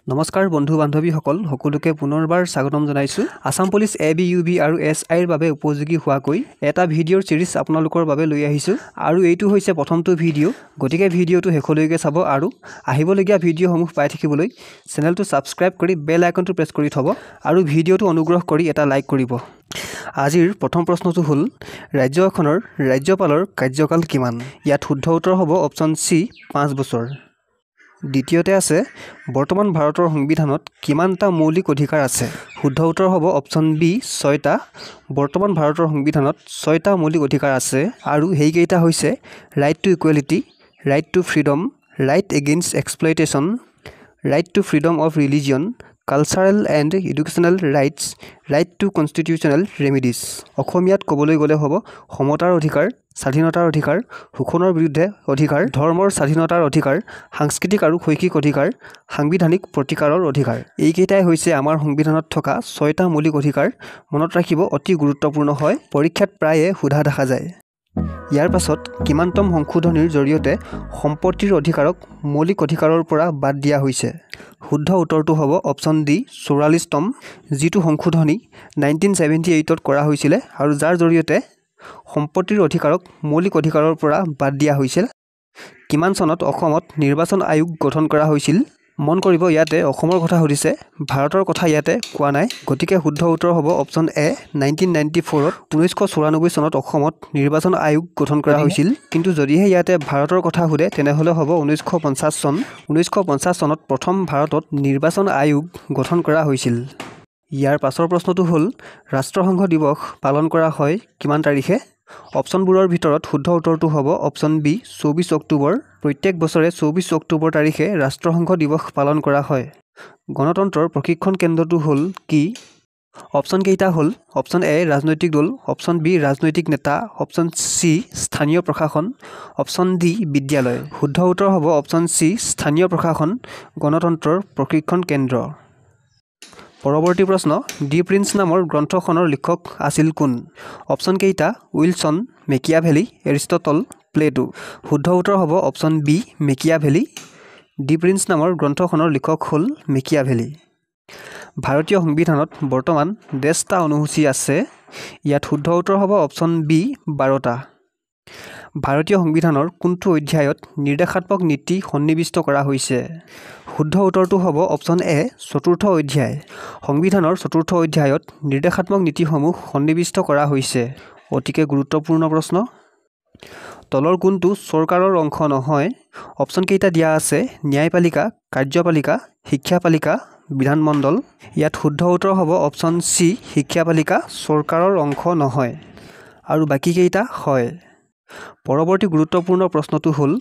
নমস্কাৰ বন্ধু বান্ধৱীসকল সকলোকে পুনৰবাৰ স্বাগতম জনাইছোঁ আসাম পুলিচ ABUB আৰু SIৰ বাবে উপযোগী হোৱাকৈ এটা ভিডিঅ'ৰ সিৰিজ আপোনালোকৰ বাবে লৈ আহিছোঁ আৰু এইটো হৈছে প্ৰথমটো ভিডিঅ' গতিকে ভিডিঅ'টো শেষলৈকে চাব আৰু আহিবলগীয়া ভিডিঅ'সমূহ পাই থাকিবলৈ চেনেলটো সাবস্ক্ৰাইব কৰি বেল আইকনটো প্ৰেছ কৰি থব আৰু ভিডিঅ'টো অনুগ্ৰহ কৰি এটা লাইক কৰিব আজিৰ প্ৰথম প্ৰশ্নটো হ'ল ৰাজ্যখনৰ ৰাজ্যপালৰ কাৰ্যকাল কিমান ইয়াত শুদ্ধ উত্তৰ হ'ব অপচন সি 5 বছৰ দ্বিতীয়তে আছে বৰ্তমান ভাৰতৰ সংবিধানত কিমানটা মৌলিক অধিকাৰ আছে শুদ্ধ উত্তৰ হ'ব অপচন বি 6টা বৰ্তমান ভাৰতৰ সংবিধানত 6টা মৌলিক অধিকাৰ আছে আৰু হেইকেইটা হৈছে right to equality right to freedom right against exploitation right to freedom of religion cultural and educational rights right to constitutional remedies অসমীয়াত ক'বলৈ গ'লে হ'ব সমতাৰ অধিকাৰ স্বাধীনতাৰ অধিকাৰ শোষণৰ বিৰুদ্ধে অধিকাৰ ধৰ্মৰ স্বাধীনতাৰ অধিকাৰ সাংস্কৃতিক আৰু শৈক্ষিক অধিকাৰ সাংবিধানিক প্ৰতিকাৰৰ অধিকাৰ এইকেইটাই হৈছে আমাৰ সংবিধানত থকা 6টা মৌলিক অধিকাৰ মনত ৰাখিব অতি গুৰুত্বপূৰ্ণ হয় পৰীক্ষাত প্ৰায়ে সোধা দেখা যায় ইয়াৰ পাছত কিমানতম সংশোধনীৰ জৰিয়তে সম্পত্তিৰ অধিকাৰক মৌলিক অধিকাৰৰ পৰা বাদ দিয়া হৈছে শুদ্ধ উত্তৰটো হ'ব অপচন ডি 44তম যিটো সংশোধনী 1978ত কৰা হৈছিল আৰু যাৰ জৰিয়তে সম্পত্তিৰ অধিকাৰক মৌলিক অধিকাৰৰ পৰা বাদ দিয়া হৈছিল কিমান চনত অসমত নিৰ্বাচন আয়োগ গঠন কৰা হৈছিল মন কৰিব ইয়াতে অসমৰ কথা সুধিছে ভাৰতৰ কথা ইয়াতে কোৱা নাই গতিকে শুদ্ধ উত্তৰ হ'ব অপচন এ 1994ত 1994 চনত অসমত নিৰ্বাচন আয়োগ গঠন কৰা হৈছিল কিন্তু যদিহে ইয়াতে ভাৰতৰ কথা সুধে তেনেহ'লে হ'ব 1950 চন 1950 চনত প্ৰথম ভাৰতত নিৰ্বাচন আয়োগ গঠন কৰা হৈছিল ইয়াৰ পাছৰ প্ৰশ্নটো হ'ল ৰাষ্ট্ৰসংঘ দিৱস পালন কৰা হয় কিমান তাৰিখে অপচনবোৰৰ ভিতৰত শুদ্ধ উত্তৰটো হ'ব অপচন বি 24 অক্টোবৰ প্ৰত্যেক বছৰে 24 অক্টোবৰ তাৰিখে ৰাষ্ট্ৰসংঘ দিৱস পালন কৰা হয় গণতন্ত্ৰৰ প্ৰশিক্ষণ কেন্দ্ৰটো হ'ল কি অপচন কেইটা হ'ল অপচন এ ৰাজনৈতিক দল অপচন বি ৰাজনৈতিক নেতা অপচন সি স্থানীয় প্ৰশাসন অপচন ডি বিদ্যালয় শুদ্ধ উত্তৰ হ'ব অপচন সি স্থানীয় প্ৰশাসন গণতন্ত্ৰৰ প্ৰশিক্ষণ কেন্দ্ৰ পৰৱৰ্তী প্ৰশ্ন ডি প্ৰিন্স নামৰ গ্ৰন্থখনৰ লিখক আছিল কোন অপচন কেইটা উইলছন মেকিয়াভেলি এৰিষ্টটল প্লেটো শুদ্ধ উত্তৰ হ'ব option B Machiavelli the Prince নামৰ গ্ৰন্থখনৰ লিখক হ'ল মেকিয়াভেলি ভাৰতীয় সংবিধানত বৰ্তমান 10টা অনুসূচী আছে ইয়াত শুদ্ধ উত্তৰ হ'ব অপচন বি 12টা ভাৰতীয় সংবিধানৰ কোনটো অধ্যায়ত নিৰ্দেশাত্মক নীতি সন্নিৱিষ্ট কৰা হৈছে শুদ্ধ উত্তৰটো হ'ব অপচন এ 4ৰ্থ অধ্যায় সংবিধানৰ 4ৰ্থ অধ্যায়ত নিৰ্দেশাত্মক নীতিসমূহ সন্নিৱিষ্ট কৰা হৈছে অতিকে গুৰুত্বপূৰ্ণ প্ৰশ্ন তলৰ কোনটো চৰকাৰৰ অংশ নহয় অপচন কেইটা দিয়া আছে ন্যায়পালিকা কাৰ্যপালিকা শিক্ষাপালিকা বিধানমণ্ডল ইয়াত শুদ্ধ উত্তৰ হ'ব অপচন সি শিক্ষাপালিকা চৰকাৰৰ অংশ নহয় আৰু বাকী কেইটা হয় পৰৱৰ্তী গুৰুত্বপূৰ্ণ প্ৰশ্নটো হ'ল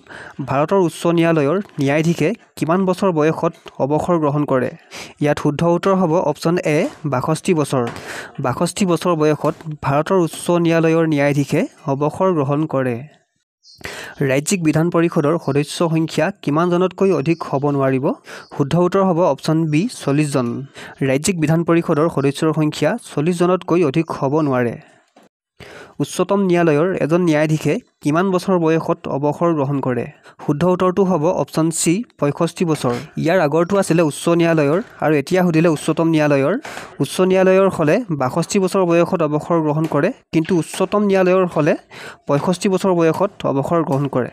ভাৰতৰ উচ্চ ন্যায়ালয়ৰ ন্যায়াধীশে কিমান বছৰ বয়সত অৱসৰ গ্ৰহণ কৰে ইয়াত শুদ্ধ উত্তৰ হ'ব অপচন এ 62 বছৰ 62 বছৰ বয়সত ভাৰতৰ উচ্চ ন্যায়ালয়ৰ ন্যায়াধীশে অৱসৰ গ্ৰহণ কৰে ৰাজ্যিক বিধান পৰিষদৰ সদস্য সংখ্যা কিমানজনতকৈ অধিক হ'ব নোৱাৰিব শুদ্ধ উত্তৰ হ'ব অপচন বি 40 জন ৰাজ্যিক বিধান পৰিষদৰ সদস্যৰ সংখ্যা 40 জনতকৈ অধিক হ'ব নোৱাৰে উচ্চতম ন্যায়ালয়ৰ এজন ন্যায়াধীশে কিমান বছৰ বয়সত অৱসৰ গ্ৰহণ কৰে শুদ্ধ উত্তৰটো হ'ব অপচন সি 65 বছৰ ইয়াৰ আগৰটো আছিলে উচ্চ ন্যায়ালয়ৰ আৰু এতিয়া সুধিলে উচ্চতম ন্যায়ালয়ৰ হ'লে 62 বছৰ বয়সত অৱসৰ গ্ৰহণ কৰে কিন্তু উচ্চতম ন্যায়ালয়ৰ হ'লে 65 বছৰ বয়সত অৱসৰ গ্ৰহণ কৰে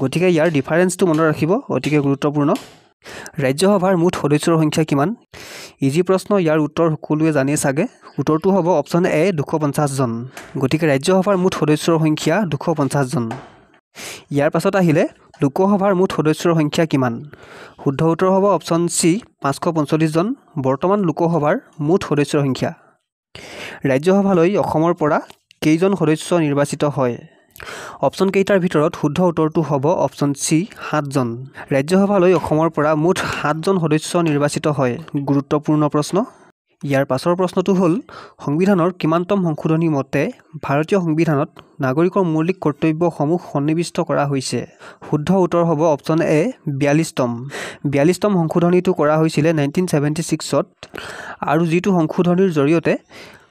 গতিকে ইয়াৰ ডিফাৰেন্সটো মনত ৰাখিব অতিকে গুৰুত্বপূৰ্ণ ৰাজ্যসভাৰ মুঠ সদস্যৰ সংখ্যা কিমান ইজি প্ৰশ্ন ইয়াৰ উত্তৰ সকলোৱে জানে চাগে উত্তৰটো হ'ব অপচন এ 250 জন গতিকে ৰাজ্যসভাৰ মুঠ সদস্যৰ সংখ্যা 250 জন ইয়াৰ পাছত আহিলে লোকসভাৰ মুঠ সদস্যৰ সংখ্যা কিমান শুদ্ধ উত্তৰ হ'ব অপচন সি 545 জন বৰ্তমান লোকসভাৰ মুঠ সদস্যৰ সংখ্যা ৰাজ্যসভালৈ অসমৰ পৰা কেইজন সদস্য নিৰ্বাচিত হয় অপচন কেইটাৰ ভিতৰত শুদ্ধ উত্তৰটো হ'ব অপচন সি 7 জন ৰাজ্যসভালৈ অসমৰ পৰা মুঠ 7 জন সদস্য নিৰ্বাচিত হয় গুৰুত্বপূৰ্ণ প্ৰশ্ন ইয়াৰ পাছৰ প্ৰশ্নটো হ'ল সংবিধানৰ কিমানতম সংশোধনী মতে ভাৰতীয় সংবিধানত নাগৰিকৰ মৌলিক কৰ্তব্যসমূহ সন্নিৱিষ্ট কৰা হৈছে শুদ্ধ উত্তৰ হ'ব অপচন এ 42তম সংশোধনীটো কৰা হৈছিল 1976ত আৰু যিটো সংশোধনীৰ জৰিয়তে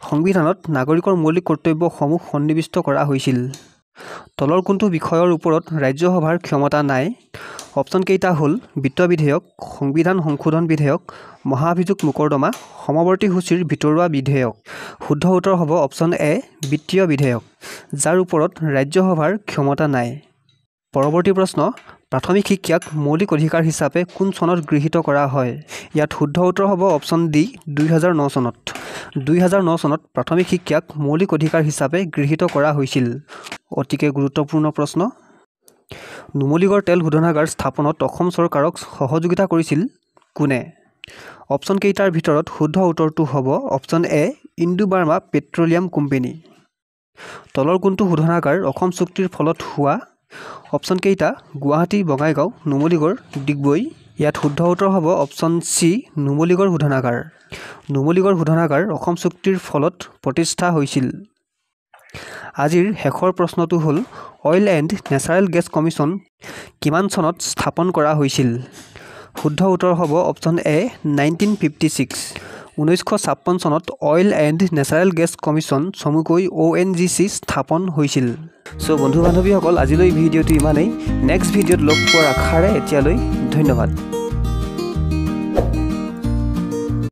সংবিধানত নাগৰিকৰ মৌলিক কৰ্তব্যসমূহ সন্নিৱিষ্ট কৰা হৈছিল তলৰ কোনটো বিষয়ৰ ওপৰত ৰাজ্যসভাৰ ক্ষমতা নাই? অপশ্যন কেইটা হ'ল বিত্ত বিধেয়ক, সংবিধান সংশোধন বিধেয়ক, মহাভিযোগ মোকৰ্দমা, সমৱৰ্তী সূচীৰ ভিতৰুৱা বিধেয়ক। শুদ্ধ উত্তৰ হ'ব অপশ্যন এ বিত্তীয় বিধেয়ক, যাৰ ওপৰত ৰাজ্যসভাৰ ক্ষমতা নাই। পৰৱৰ্তী প্ৰশ্ন, প্ৰাথমিক শিক্ষাক মৌলিক অধিকাৰ হিচাপে কোন চনত গৃহীত কৰা হয়? ইয়াত শুদ্ধ উত্তৰ হ'ব অপশ্যন ডি 2009 চনত। 2009 চনত প্ৰাথমিক শিক্ষাক মৌলিক অধিকাৰ হিচাপে গৃহীত কৰা হৈছিল। অতিকে গুৰুত্বপূৰ্ণ প্ৰশ্ন, নুমলীগড় তেল শোধনাগাৰ স্থাপনত অসম চৰকাৰক সহযোগিতা কৰিছিল কোনে? অপশ্যন কেইটাৰ ভিতৰত শুদ্ধ উত্তৰটো হ'ব option A Indo Burma petroleum company. তলৰ কোনটো শোধনাগাৰ অসম চুক্তিৰ ফলত হোৱা? অপশ্যন কেইটা গুৱাহাটী, বঙাইগাঁও, নুমলীগড়, ডিগবৈ। ইয়াত শুদ্ধ উত্তৰ হ'ব অপশ্যন চি নুমলীগড় শোধনাগাৰ। নুমলীগড় শোধনাগাৰ অসম চুক্তিৰ ফলত প্ৰতিষ্ঠা হৈছিল। আজিৰ শেষৰ প্ৰশ্নটো হ'ল oil and natural gas commission কিমান চনত স্থাপন কৰা হৈছিল? শুদ্ধ উত্তৰ হ'ব অপশ্যন এ 1956। 1956 চনত oil and natural gas commission চমুকৈ ONGC স্থাপন হৈছিল। চ' বন্ধু বান্ধৱীসকল আজিলৈ ভিডিঅ'টো ইমানেই। নেক্সট ভিডিঅ'ত লগ পোৱাৰ আশাৰে এতিয়ালৈ ধন্যবাদ।